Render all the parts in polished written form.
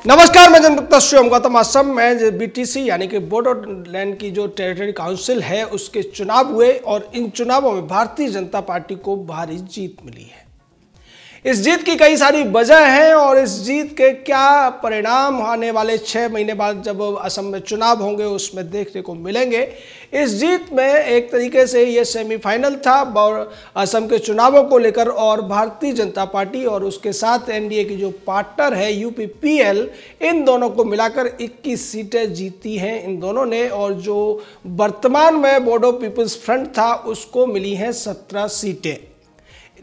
नमस्कार, मैं जनता शिवम गौतम। असम में बीटीसी यानी कि बोडोलैंड की जो टेरिटरी काउंसिल है उसके चुनाव हुए और इन चुनावों में भारतीय जनता पार्टी को भारी जीत मिली है। इस जीत की कई सारी वजह हैं और इस जीत के क्या परिणाम आने वाले 6 महीने बाद जब असम में चुनाव होंगे उसमें देखने को मिलेंगे। इस जीत में एक तरीके से ये सेमीफाइनल था असम के चुनावों को लेकर और भारतीय जनता पार्टी और उसके साथ एनडीए की जो पार्टनर है यूपीपीएल, इन दोनों को मिलाकर 21 सीटें जीती हैं इन दोनों ने। और जो वर्तमान में बोडो पीपल्स फ्रंट था उसको मिली हैं 17 सीटें।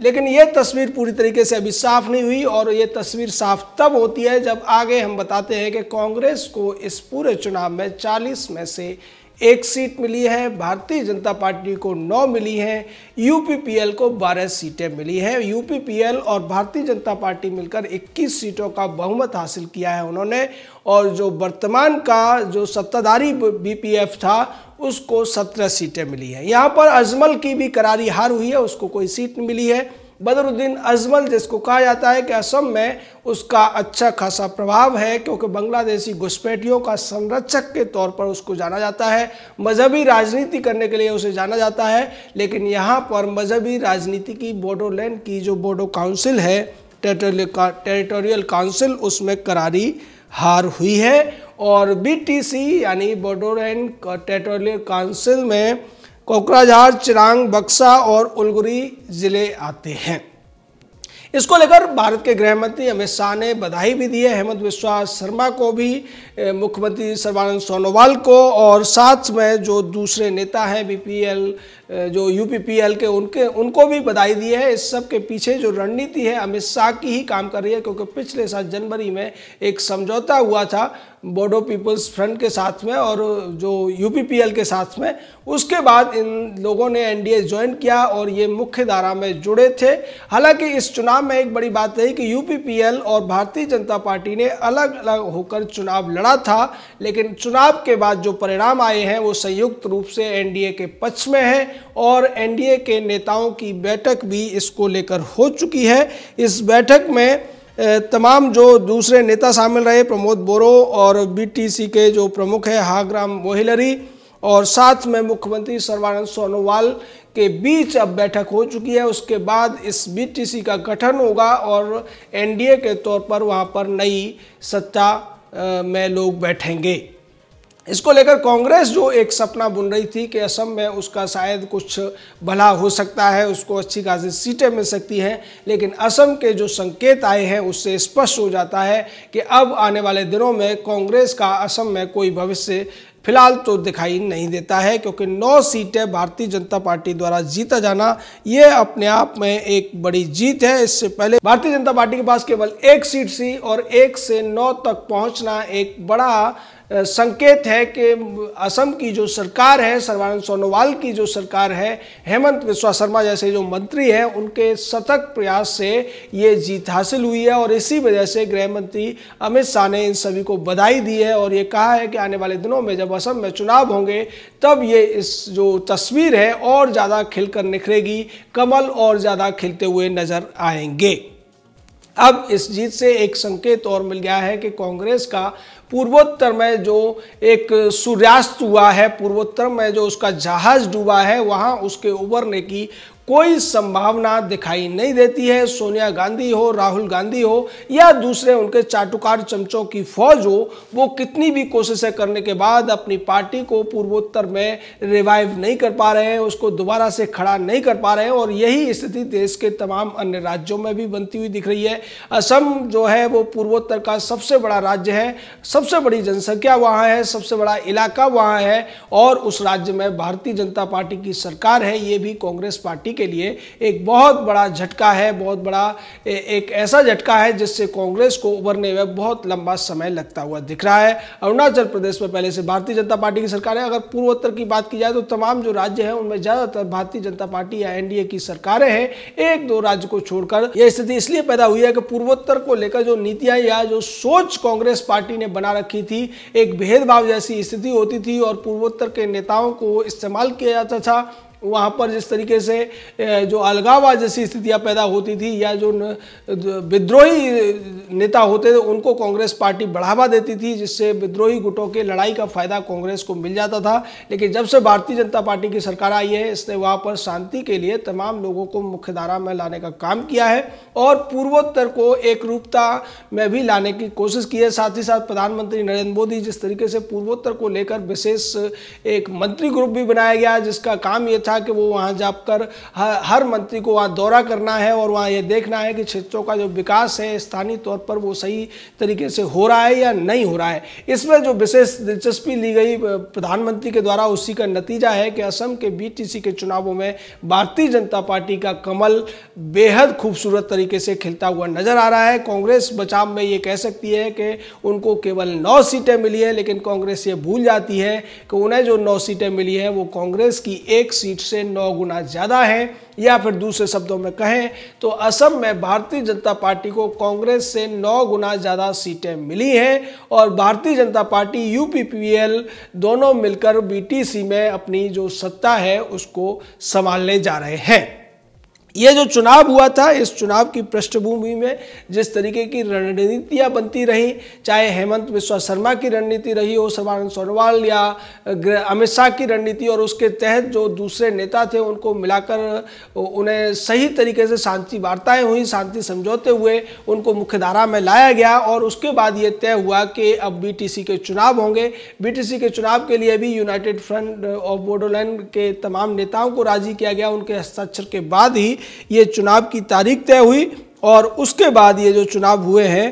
लेकिन ये तस्वीर पूरी तरीके से अभी साफ नहीं हुई और ये तस्वीर साफ तब होती है जब आगे हम बताते हैं कि कांग्रेस को इस पूरे चुनाव में 40 में से 1 सीट मिली है, भारतीय जनता पार्टी को 9 मिली हैं, यूपीपीएल को 12 सीटें मिली हैं। यूपीपीएल और भारतीय जनता पार्टी मिलकर 21 सीटों का बहुमत हासिल किया है उन्होंने। और जो वर्तमान का जो सत्ताधारी बीपीएफ था उसको 17 सीटें मिली हैं। यहाँ पर अजमल की भी करारी हार हुई है, उसको कोई सीट मिली है। बदरुद्दीन अजमल जिसको कहा जाता है कि असम में उसका अच्छा खासा प्रभाव है क्योंकि बांग्लादेशी घुसपैठियों का संरक्षक के तौर पर उसको जाना जाता है, मजहबी राजनीति करने के लिए उसे जाना जाता है। लेकिन यहाँ पर मजहबी राजनीति की बोडोलैंड की जो बोडो काउंसिल है, टेरिटोरियल काउंसिल, उसमें करारी हार हुई है। और बीटीसी यानी बोडोलैंड टेरिटोरियल काउंसिल में कोकराझार, चिरांग, बक्सा और उलगुरी जिले आते हैं। इसको लेकर भारत के गृह मंत्री अमित शाह ने बधाई भी दी है हेमंत बिस्वा शर्मा को भी, मुख्यमंत्री सर्बानंद सोनोवाल को, और साथ में जो दूसरे नेता हैं बीपीएल जो यूपीपीएल के उनको भी बधाई दी है। इस सब के पीछे जो रणनीति है अमित शाह की ही काम कर रही है क्योंकि पिछले साल जनवरी में एक समझौता हुआ था बोडो पीपल्स फ्रंट के साथ में और जो यूपीपीएल के साथ में। उसके बाद इन लोगों ने एनडीए ज्वाइन किया और ये मुख्य धारा में जुड़े थे। हालांकि इस चुनाव में एक बड़ी बात रही कि यूपीपीएल और भारतीय जनता पार्टी ने अलग अलग होकर चुनाव लड़ा था, लेकिन चुनाव के बाद जो परिणाम आए हैं वो संयुक्त रूप से एनडीए के पक्ष में है और एनडीए के नेताओं की बैठक भी इसको लेकर हो चुकी है। इस बैठक में तमाम जो दूसरे नेता शामिल रहे, प्रमोद बोरो और बीटीसी के जो प्रमुख है हाग्राम मोहिलरी, और साथ में मुख्यमंत्री सर्बानंद सोनोवाल के बीच अब बैठक हो चुकी है। उसके बाद इस बीटीसी का गठन होगा और एनडीए के तौर पर वहां पर नई सत्ता में लोग बैठेंगे। इसको लेकर कांग्रेस जो एक सपना बुन रही थी कि असम में उसका शायद कुछ भला हो सकता है, उसको अच्छी खासी सीटें मिल सकती हैं, लेकिन असम के जो संकेत आए हैं उससे स्पष्ट हो जाता है कि अब आने वाले दिनों में कांग्रेस का असम में कोई भविष्य फिलहाल तो दिखाई नहीं देता है क्योंकि 9 सीटें भारतीय जनता पार्टी द्वारा जीता जाना ये अपने आप में एक बड़ी जीत है। इससे पहले भारतीय जनता पार्टी के पास केवल 1 सीट थी और 1 से 9 तक पहुंचना एक बड़ा संकेत है कि असम की जो सरकार है, सर्बानंद सोनोवाल की जो सरकार है, हेमंत बिस्वा शर्मा जैसे जो मंत्री हैं उनके सतत प्रयास से ये जीत हासिल हुई है। और इसी वजह से गृह मंत्री अमित शाह ने इन सभी को बधाई दी है और ये कहा है कि आने वाले दिनों में जब असम में चुनाव होंगे तब ये इस जो तस्वीर है और ज़्यादा खिलकर निखरेगी, कमल और ज़्यादा खिलते हुए नजर आएंगे। अब इस जीत से एक संकेत और मिल गया है कि कांग्रेस का पूर्वोत्तर में जो एक सूर्यास्त हुआ है, पूर्वोत्तर में जो उसका जहाज डूबा है, वहां उसके उबरने की कोई संभावना दिखाई नहीं देती है। सोनिया गांधी हो, राहुल गांधी हो या दूसरे उनके चाटुकार चमचों की फौज हो, वो कितनी भी कोशिशें करने के बाद अपनी पार्टी को पूर्वोत्तर में रिवाइव नहीं कर पा रहे हैं, उसको दोबारा से खड़ा नहीं कर पा रहे हैं। और यही स्थिति देश के तमाम अन्य राज्यों में भी बनती हुई दिख रही है। असम जो है वो पूर्वोत्तर का सबसे बड़ा राज्य है, सबसे बड़ी जनसंख्या वहाँ है, सबसे बड़ा इलाका वहाँ है और उस राज्य में भारतीय जनता पार्टी की सरकार है। ये भी कांग्रेस पार्टी के लिए एक बहुत बड़ा झटका है, बहुत बड़ा एक ऐसा झटका है जिससे कांग्रेस को उभरने में बहुत लंबा समय लगता हुआ दिख रहा है। अरुणाचल प्रदेश में पहले से भारतीय जनता पार्टी की सरकार है। अगर पूर्वोत्तर की बात की जाए तो तमाम जो राज्य हैं उनमें ज्यादातर भारतीय जनता पार्टी या एनडीए की सरकारें हैं, 1-2 राज्य को छोड़कर। यह स्थिति इसलिए पैदा हुई है कि पूर्वोत्तर को लेकर जो नीतियां या जो सोच कांग्रेस पार्टी ने बना रखी थी, एक भेदभाव जैसी स्थिति होती थी और पूर्वोत्तर के नेताओं को इस्तेमाल किया जाता था वहाँ पर जिस तरीके से जो अलगाववाद जैसी स्थितियाँ पैदा होती थी या जो विद्रोही नेता होते थे उनको कांग्रेस पार्टी बढ़ावा देती थी, जिससे विद्रोही गुटों के लड़ाई का फायदा कांग्रेस को मिल जाता था। लेकिन जब से भारतीय जनता पार्टी की सरकार आई है, इसने वहाँ पर शांति के लिए तमाम लोगों को मुख्यधारा में लाने का काम किया है और पूर्वोत्तर को एकरूपता में भी लाने की कोशिश की है। साथ ही साथ प्रधानमंत्री नरेंद्र मोदी जिस तरीके से पूर्वोत्तर को लेकर विशेष एक मंत्री ग्रुप भी बनाया गया, जिसका काम ये था कि वो वहाँ जाकर हर मंत्री को वहाँ दौरा करना है और वहाँ ये देखना है कि क्षेत्रों का जो विकास है स्थानीय तौर पर वो सही तरीके से हो रहा है या नहीं हो रहा है। इसमें जो विशेष दिलचस्पी ली गई प्रधानमंत्री के द्वारा, उसी का नतीजा है कि असम के बीटीसी के चुनावों में भारतीय जनता पार्टी का कमल बेहद खूबसूरत तरीके से खिलता हुआ नजर आ रहा है। कांग्रेस बचाव में ये कह सकती है कि उनको केवल 9 सीटें मिली है, लेकिन कांग्रेस ये भूल जाती है कि उन्हें जो 9 सीटें मिली है वो कांग्रेस की 1 सीट से 9 गुना ज़्यादा है, या फिर दूसरे शब्दों में कहें तो असम में भारतीय जनता पार्टी को कांग्रेस से 9 गुना ज़्यादा सीटें मिली हैं और भारतीय जनता पार्टी यूपीपीएल दोनों मिलकर बीटीसी में अपनी जो सत्ता है उसको संभालने जा रहे हैं। ये जो चुनाव हुआ था, इस चुनाव की पृष्ठभूमि में जिस तरीके की रणनीतियां बनती रही, चाहे हेमंत बिस्वा शर्मा की रणनीति रही हो, सर्बानंद सोनोवाल या अमित शाह की रणनीति, और उसके तहत जो दूसरे नेता थे उनको मिलाकर उन्हें सही तरीके से शांति वार्ताएं हुई, शांति समझौते हुए उनको मुख्यधारा में लाया गया और उसके बाद ये तय हुआ कि अब बीटीसी के चुनाव होंगे। बीटीसी के चुनाव के लिए भी यूनाइटेड फ्रंट ऑफ बोडोलैंड के तमाम नेताओं को राजी किया गया। उनके हस्ताक्षर के बाद ही ये चुनाव की तारीख तय हुई और उसके बाद ये जो चुनाव हुए हैं,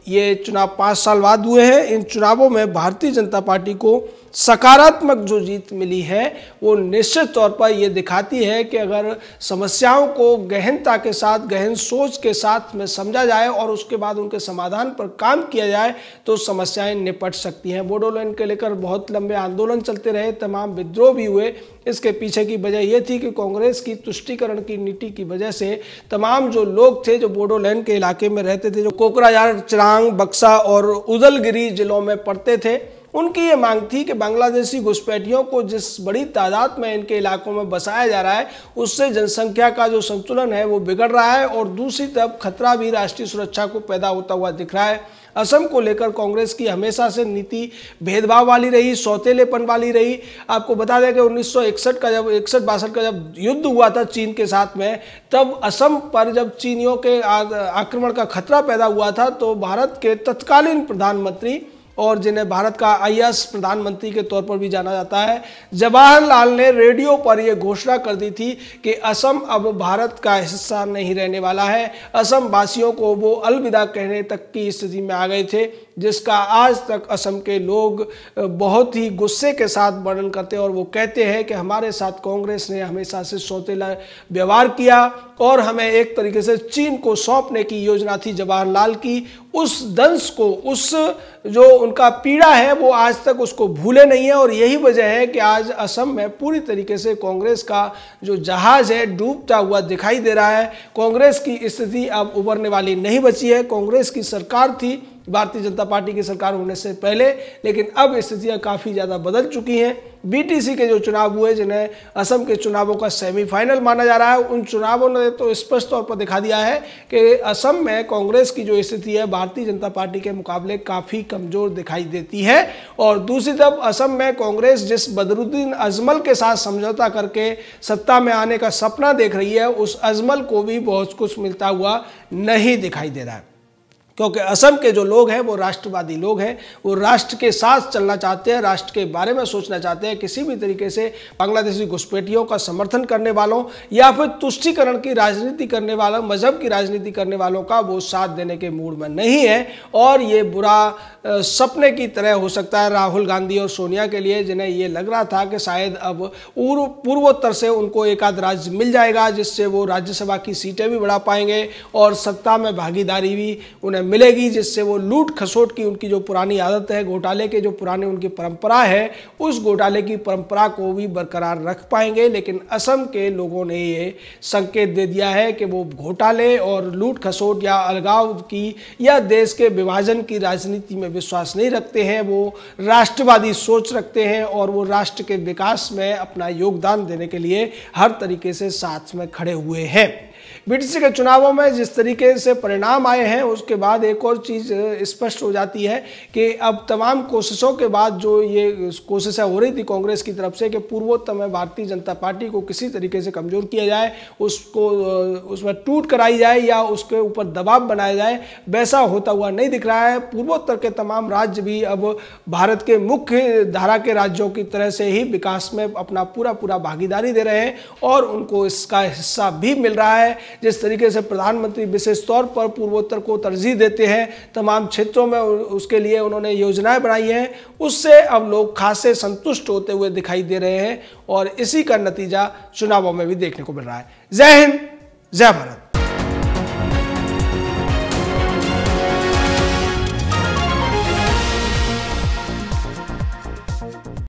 ये चुनाव 5 साल बाद हुए हैं। इन चुनावों में भारतीय जनता पार्टी को सकारात्मक जो जीत मिली है वो निश्चित तौर पर ये दिखाती है कि अगर समस्याओं को गहनता के साथ, गहन सोच के साथ में समझा जाए और उसके बाद उनके समाधान पर काम किया जाए तो समस्याएं निपट सकती हैं। बोडोलैंड के लेकर बहुत लंबे आंदोलन चलते रहे, तमाम विद्रोह भी हुए। इसके पीछे की वजह यह थी कि कांग्रेस की तुष्टीकरण की नीति की वजह से तमाम जो लोग थे जो बोडोलैंड के इलाके में रहते थे, जो कोकराझार, चिरांग, बक्सा और उदलगिरी जिलों में पड़ते थे, उनकी ये मांग थी कि बांग्लादेशी घुसपैठियों को जिस बड़ी तादाद में इनके इलाकों में बसाया जा रहा है उससे जनसंख्या का जो संतुलन है वो बिगड़ रहा है और दूसरी तरफ खतरा भी राष्ट्रीय सुरक्षा को पैदा होता हुआ दिख रहा है। असम को लेकर कांग्रेस की हमेशा से नीति भेदभाव वाली रही, सौतेलेपन वाली रही। आपको बता दें कि 1961 का जब 61-62 का जब युद्ध हुआ था चीन के साथ में, तब असम पर जब चीनियों के आक्रमण का खतरा पैदा हुआ था तो भारत के तत्कालीन प्रधानमंत्री और जिन्हें भारत का आईएएस प्रधानमंत्री के तौर पर भी जाना जाता है, जवाहरलाल ने रेडियो पर यह घोषणा कर दी थी कि असम अब भारत का हिस्सा नहीं रहने वाला है। असम वासियों को वो अलविदा कहने तक की स्थिति में आ गए थे, जिसका आज तक असम के लोग बहुत ही गुस्से के साथ वर्णन करते हैं और वो कहते हैं कि हमारे साथ कांग्रेस ने हमेशा से सौतेला व्यवहार किया और हमें एक तरीके से चीन को सौंपने की योजना थी जवाहरलाल की। उस दंश को, उस जो उनका पीड़ा है वो आज तक उसको भूले नहीं है और यही वजह है कि आज असम में पूरी तरीके से कांग्रेस का जो जहाज है डूबता हुआ दिखाई दे रहा है। कांग्रेस की स्थिति अब उभरने वाली नहीं बची है। कांग्रेस की सरकार थी भारतीय जनता पार्टी की सरकार होने से पहले, लेकिन अब स्थितियां काफ़ी ज़्यादा बदल चुकी हैं। बीटीसी के जो चुनाव हुए, जिन्हें असम के चुनावों का सेमीफाइनल माना जा रहा है, उन चुनावों ने तो स्पष्ट तौर पर दिखा दिया है कि असम में कांग्रेस की जो स्थिति है भारतीय जनता पार्टी के मुकाबले काफ़ी कमज़ोर दिखाई देती है। और दूसरी तरफ असम में कांग्रेस जिस बदरुद्दीन अजमल के साथ समझौता करके सत्ता में आने का सपना देख रही है, उस अजमल को भी बहुत कुछ मिलता हुआ नहीं दिखाई दे रहा है, क्योंकि असम के जो लोग हैं वो राष्ट्रवादी लोग हैं। वो राष्ट्र के साथ चलना चाहते हैं, राष्ट्र के बारे में सोचना चाहते हैं। किसी भी तरीके से बांग्लादेशी घुसपैठियों का समर्थन करने वालों या फिर तुष्टीकरण की राजनीति करने वालों, मजहब की राजनीति करने वालों का वो साथ देने के मूड में नहीं है। और ये बुरा सपने की तरह हो सकता है राहुल गांधी और सोनिया के लिए, जिन्हें ये लग रहा था कि शायद अब पूर्वोत्तर से उनको एक आध राज्य मिल जाएगा जिससे वो राज्यसभा की सीटें भी बढ़ा पाएंगे और सत्ता में भागीदारी भी उन्हें मिलेगी, जिससे वो लूट खसोट की उनकी जो पुरानी आदत है, घोटाले के जो पुराने उनकी परंपरा है, उस घोटाले की परंपरा को भी बरकरार रख पाएंगे। लेकिन असम के लोगों ने ये संकेत दे दिया है कि वो घोटाले और लूट खसोट या अलगाव की या देश के विभाजन की राजनीति में विश्वास नहीं रखते हैं। वो राष्ट्रवादी सोच रखते हैं और वो राष्ट्र के विकास में अपना योगदान देने के लिए हर तरीके से साथ में खड़े हुए हैं। बीटीसी के चुनावों में जिस तरीके से परिणाम आए हैं, उसके बाद एक और चीज़ स्पष्ट हो जाती है कि अब तमाम कोशिशों के बाद जो ये कोशिशें हो रही थी कांग्रेस की तरफ से कि पूर्वोत्तर में भारतीय जनता पार्टी को किसी तरीके से कमज़ोर किया जाए, उसको उसमें टूट कराई जाए या उसके ऊपर दबाव बनाया जाए, वैसा होता हुआ नहीं दिख रहा है। पूर्वोत्तर के तमाम राज्य भी अब भारत के मुख्य धारा के राज्यों की तरह से ही विकास में अपना पूरा भागीदारी दे रहे हैं और उनको इसका हिस्सा भी मिल रहा है। जिस तरीके से प्रधानमंत्री विशेष तौर पर पूर्वोत्तर को तरजीह देते हैं, तमाम क्षेत्रों में उसके लिए उन्होंने योजनाएं बनाई हैं, उससे अब लोग खासे संतुष्ट होते हुए दिखाई दे रहे हैं और इसी का नतीजा चुनावों में भी देखने को मिल रहा है। जय हिंद, जय भारत।